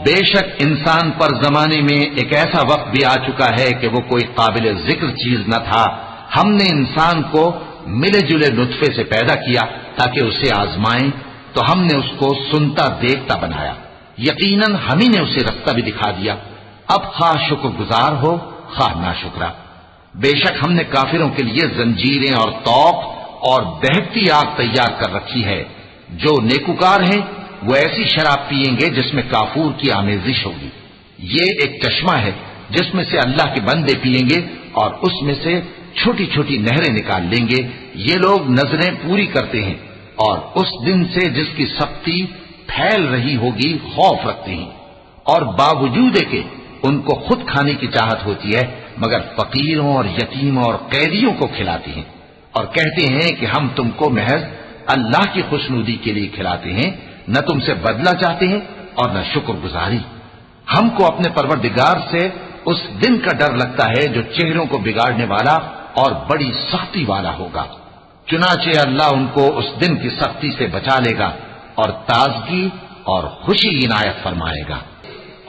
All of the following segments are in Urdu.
بے شک انسان پر زمانے میں ایک ایسا وقت بھی آ چکا ہے کہ وہ کوئی قابل ذکر چیز نہ تھا. ہم نے انسان کو ملے جلے نطفے سے پیدا کیا تاکہ اسے آزمائیں، تو ہم نے اس کو سنتا دیکھتا بنایا. یقیناً ہم ہی نے اسے رستہ بھی دکھا دیا. اب خواہ شکر گزار ہو خواہ ناشکرا. بے شک ہم نے کافروں کے لیے زنجیریں اور طوق اور دہتی آگ تیار کر رکھی ہے. جو نیکوکار ہیں وہ ایسی شراب پیئیں گے جس میں کافور کی آمیزش ہوگی. یہ ایک چشمہ ہے جس میں سے اللہ کے بندے پیئیں گے اور اس میں سے چھوٹی چھوٹی نہریں نکال لیں گے. یہ لوگ نظریں پوری کرتے ہیں اور اس دن سے جس کی سختی پھیل رہی ہوگی خوف رکھتے ہیں، اور باوجود کہ ان کو خود کھانے کی چاہت ہوتی ہے مگر فقیروں اور یتیموں اور قیدیوں کو کھلاتے ہیں، اور کہتے ہیں کہ ہم تم کو محض اللہ کی خوشنودی کے لیے کھلاتے ہیں، نہ تم سے بدلہ چاہتے ہیں اور نہ شکر گزاری. ہم کو اپنے پروردگار سے اس دن کا ڈر لگتا ہے جو چہروں کو بگاڑنے والا اور بڑی سختی والا ہوگا. چنانچہ اللہ ان کو اس دن کی سختی سے بچا لے گا اور تازگی اور خوشی عنایت فرمائے گا،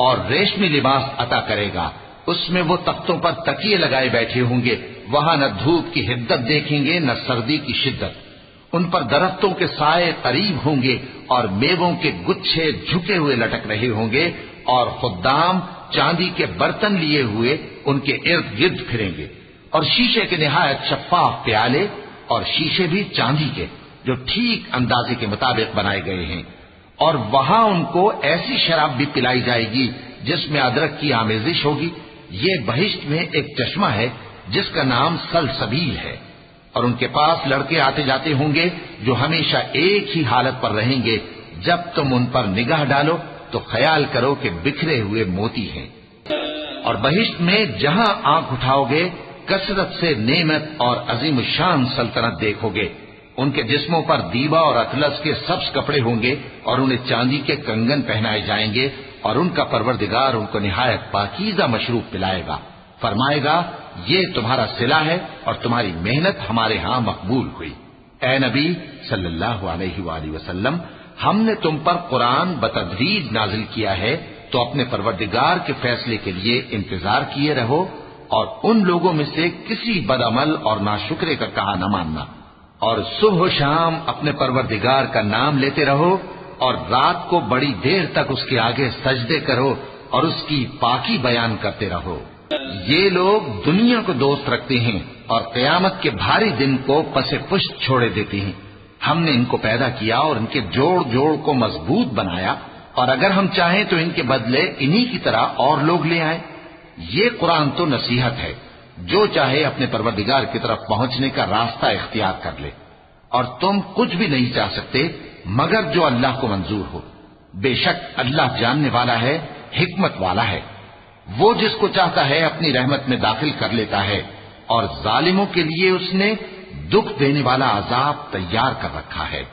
اور ریشمی لباس عطا کرے گا. اس میں وہ تختوں پر تکیے لگائے بیٹھے ہوں گے. وہاں نہ دھوپ کی حدت دیکھیں گے نہ سردی کی شدت. ان پر درختوں کے سائے قریب ہوں گے اور میووں کے گچھے جھکے ہوئے لٹک رہے ہوں گے، اور خدام چاندی کے برتن لیے ہوئے ان کے ارد گرد پھریں گے، اور شیشے کے نہایت شفاف پیالے اور شیشے بھی چاندی کے جو ٹھیک اندازے کے مطابق بنائے گئے ہیں. اور وہاں ان کو ایسی شراب بھی پلائی جائے گی جس میں ادرک کی آمیزش ہوگی. یہ بہشت میں ایک چشمہ ہے جس کا نام سلسبیل ہے، اور ان کے پاس لڑکے آتے جاتے ہوں گے جو ہمیشہ ایک ہی حالت پر رہیں گے. جب تم ان پر نگاہ ڈالو تو خیال کرو کہ بکھرے ہوئے موتی ہیں. اور بہشت میں جہاں آنکھ اٹھاؤ گے کثرت سے نعمت اور عظیم الشان سلطنت دیکھو گے. ان کے جسموں پر دیبا اور اطلس کے سبز کپڑے ہوں گے اور انہیں چاندی کے کنگن پہنائے جائیں گے، اور ان کا پروردگار ان کو نہایت پاکیزہ مشروب پلائے گا. فرمائے گا یہ تمہارا صلہ ہے اور تمہاری محنت ہمارے ہاں مقبول ہوئی. اے نبی صلی اللہ علیہ وآلہ وسلم، ہم نے تم پر قرآن بتدریج نازل کیا ہے، تو اپنے پروردگار کے فیصلے کے لیے انتظار کیے رہو، اور ان لوگوں میں سے کسی بدعمل اور ناشکرے کا کہا نہ ماننا. اور صبح و شام اپنے پروردگار کا نام لیتے رہو، اور رات کو بڑی دیر تک اس کے آگے سجدے کرو اور اس کی پاکی بیان کرتے رہو. یہ لوگ دنیا کو دوست رکھتے ہیں اور قیامت کے بھاری دن کو پس پشت چھوڑے دیتے ہیں. ہم نے ان کو پیدا کیا اور ان کے جوڑ جوڑ کو مضبوط بنایا، اور اگر ہم چاہیں تو ان کے بدلے انہی کی طرح اور لوگ لے آئیں. یہ قرآن تو نصیحت ہے، جو چاہے اپنے پروردگار کی طرف پہنچنے کا راستہ اختیار کر لے، اور تم کچھ بھی نہیں چاہ سکتے مگر جو اللہ کو منظور ہو. بے شک اللہ جاننے والا ہے، حکمت والا ہے. وہ جس کو چاہتا ہے اپنی رحمت میں داخل کر لیتا ہے، اور ظالموں کے لیے اس نے دکھ دینے والا عذاب تیار کر رکھا ہے.